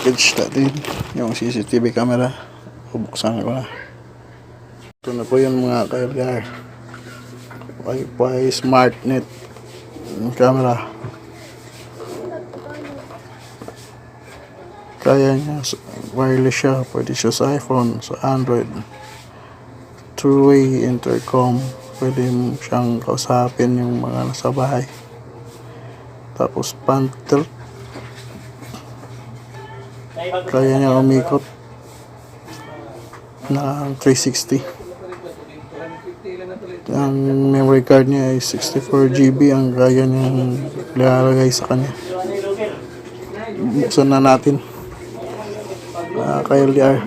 package natin yung CCTV camera. Bubuksan ko na. Ito na po yun mga ka-LDR. Wifi smart net camera. Kaya niya, wireless siya. Pwede siya sa iPhone, sa Android. Two-way intercom. Pwede siyang kausapin yung mga nasa bahay. Tapos pan tilt. Kaya niya umikot na 360. Ang memory card niya ay 64 GB ang kaya niyang ilalagay sa kanya. Buksan na natin. Ka-LDR.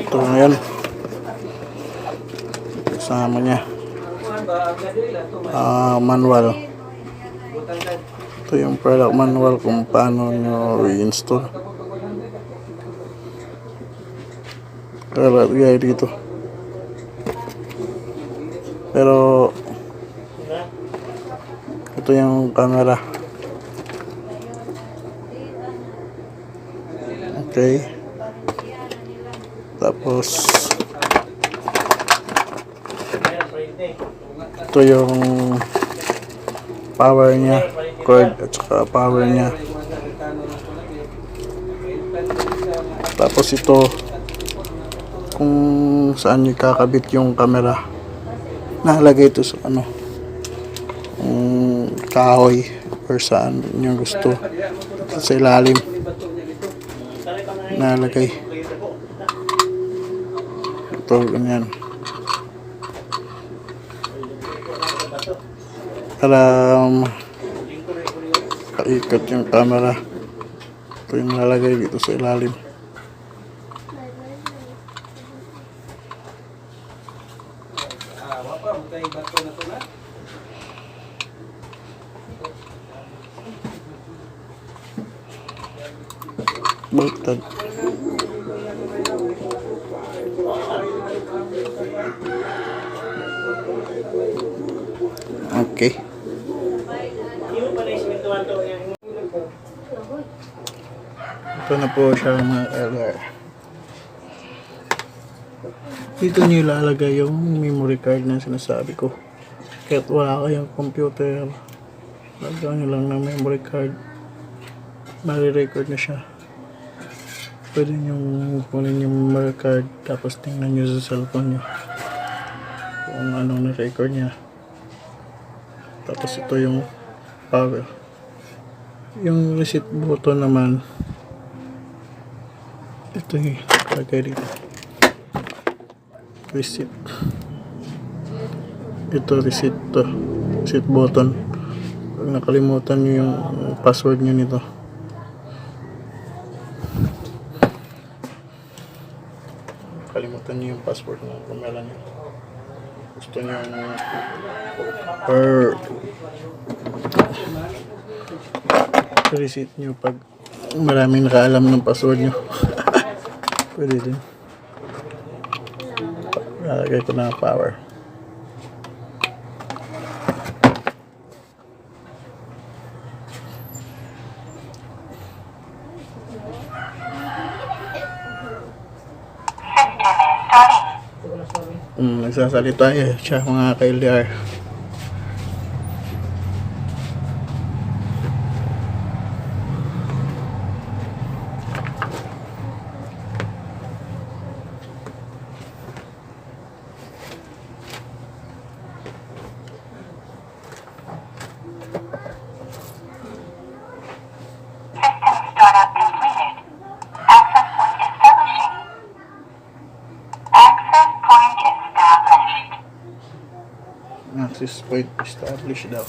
Ito na yan. Kasama niya. Manual. Ito yung product manual kung paano nyo i-install. Kalagay dito. Pero ito yung camera. Okay. Tapos ito yung power niya, cord at saka power niya. Tapos ito kung saan niyo kakabit yung camera. Nakalagay ito sa kahoy or saan nyo gusto. Sa ilalim nalagay ito, ganyan, para kaikot yung camera. Ito yung nalagay dito sa ilalim. Baliktad. Okay. Ito na po siya mga LR. Dito nyo ilalagay yung memory card na sinasabi ko. Kahit wala kayong computer, lagyan nyo lang ng memory card. Mari-record na siya. Pwede nyo kunin yung memory card tapos tingnan nyo sa cellphone nyo kung anong na-record nya. Tapos ito yung power. Yung reset button naman, ito yung lagay dito. Reset. Ito reset to. Reset button. Pag nakalimutan nyo yung password nyo nito, kalimutan nyo yung password ng camera nyo, gusto nyo or reset nyo pag maraming nakaalam ng password nyo. Pwede din. Lalagay ko na power. Nagsasalita siya mga ka-LDR. Access point established daw.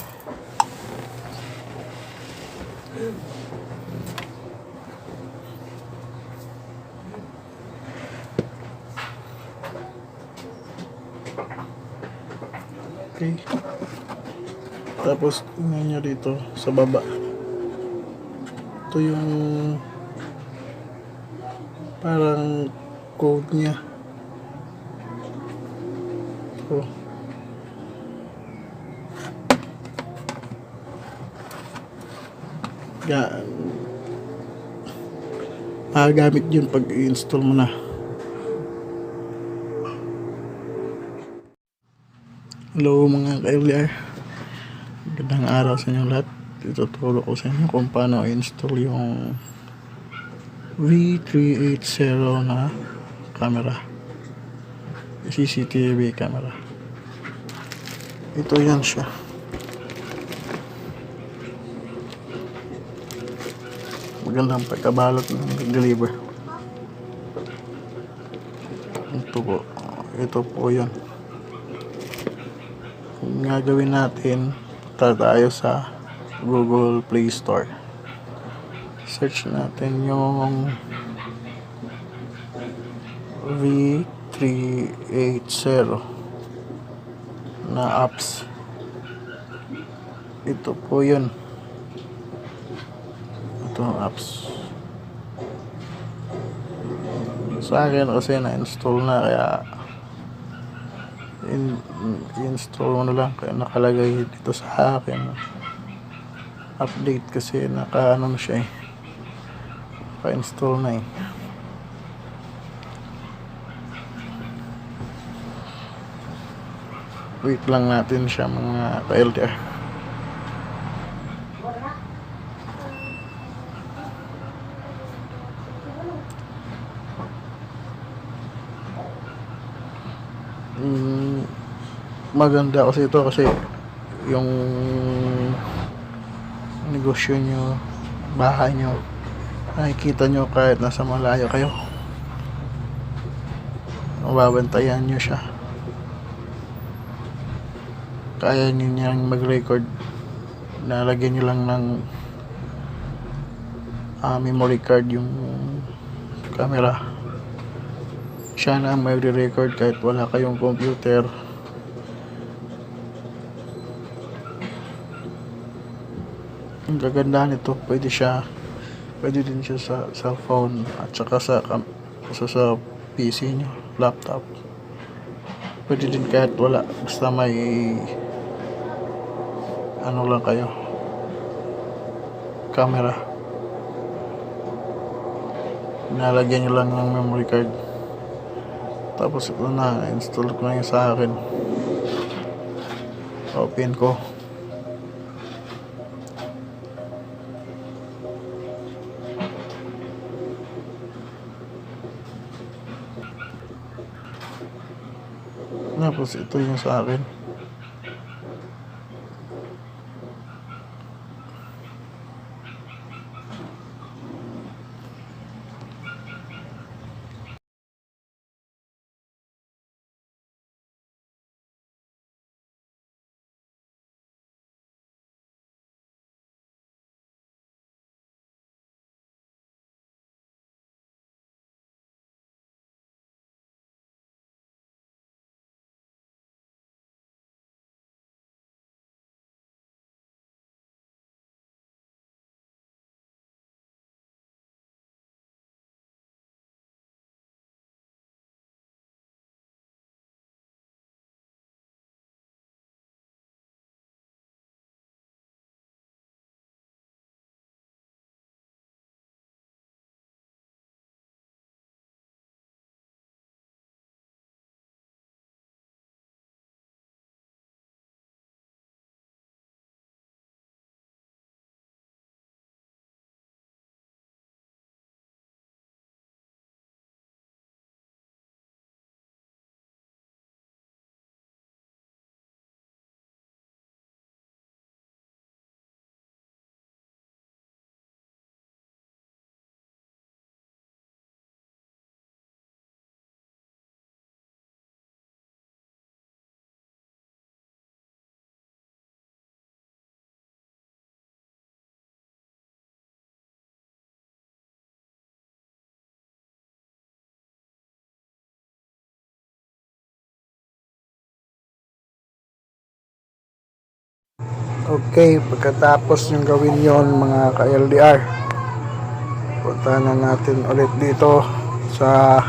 Okay. Tapos tingnan nyo dito sa baba. Ito yung parang code niya. Ito. Ga gamit yun pag i-install mo na. Hello mga ka-LDR, magandang araw sa inyo lahat. Ituturo ko sa inyo kung paano i-install yung V380 na camera, Cctv camera. Ito yan siya. Magandang pagkabalot ng deliver. Ito po yun. Kung gagawin natin, tayo sa Google Play Store. Search natin yung V380 na apps. Ito po yun. Itong apps. Sa akin kasi na-install na, kaya i-install mo na lang, kaya nakalagay dito sa akin update kasi naka-ano na siya pa-install na wait lang natin siya mga ka-LDR. Maganda kasi ito, kasi yung negosyo nyo, bahay nyo, nakikita nyo kahit nasa malayo kayo, mababantayan nyo siya. Kaya nyo niyang mag-record, nalagyan nyo lang ng memory card yung camera, siya na ang mag-record kahit wala kayong computer. Ang kagandahan nito, pwede din siya sa cellphone at saka sa PC nyo, laptop. Pwede din kahit wala, basta may ano lang kayo, camera, nalagyan nyo lang ng memory card. Tapos ito na, install ko na yun sa akin. Open ko. Tapos ito yung sa akin. Okay, pagkatapos yung gawin yon mga ka-LDR, punta na natin ulit dito sa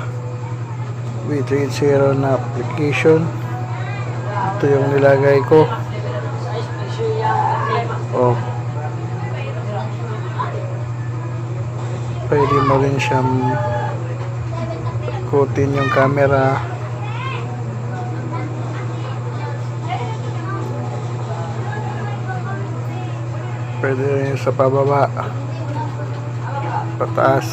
V380 na application. Ito yung nilagay ko. Pwede mo rin siyang ikutin yung camera. Pwede rin sa pababa, pataas.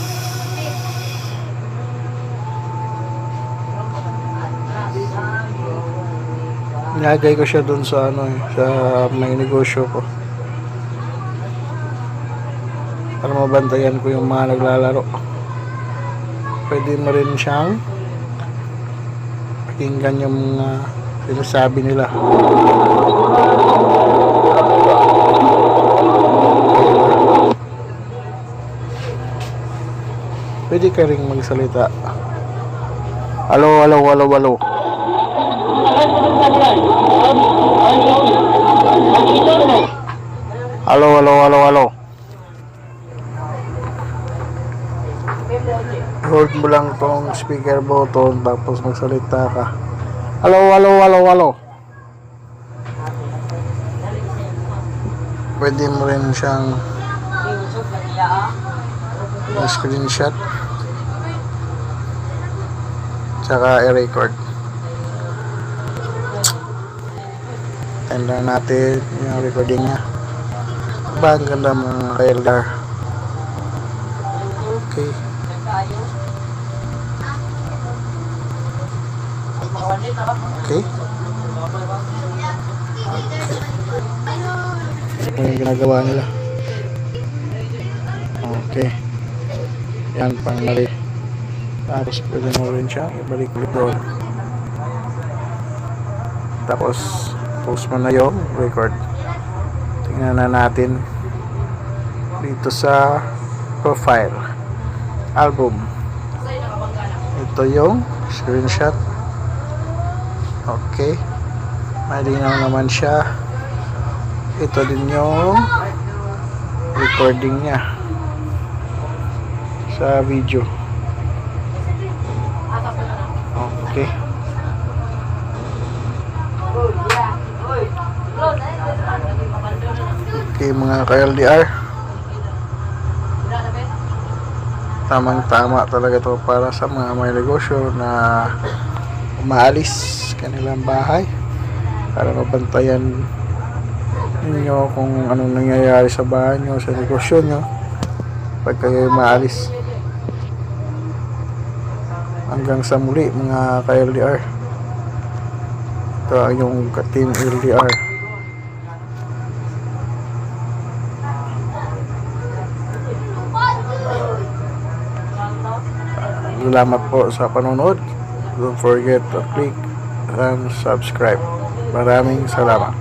Nilagay ko siya dun sa sa may negosyo ko para mabantayan ko yung mga naglalaro. Pwede mo rin siyang pakinggan yung mga sinasabi nila. Pwede ka ring magsalita. Halo, halo, halo, halo. Halo, halo, halo, halo. Hold mo lang tong speaker button tapos magsalita ka. Halo, halo, halo, halo. Pwede mo rin siyang screenshot tsaka i-record. Tanda natin yung recording niya. Ba, ang ganda mga ka-LDR. Okay. Okay. Ito yung ginagawa nila. Okay. Yan, pangmali. Tapos pwede mo rin siya ibalik-balik doon. Tapos post mo na yung record. Tingnan na natin dito sa profile album. Ito yung screenshot. Okay, malinaw naman siya. Ito din yung recording niya sa video. Okay. Okay mga ka-LDR, tamang-tama talaga to para sa mga may negosyo na umaalis kanilang bahay para mabantayan ninyo kung anong nangyayari sa bahay nyo, sa negosyo nyo pag kayo umaalis. Hanggang sa muli mga ka-LDR. Ito ang yung team LDR. Salamat po sa panonood. Don't forget to click and subscribe. Maraming salamat.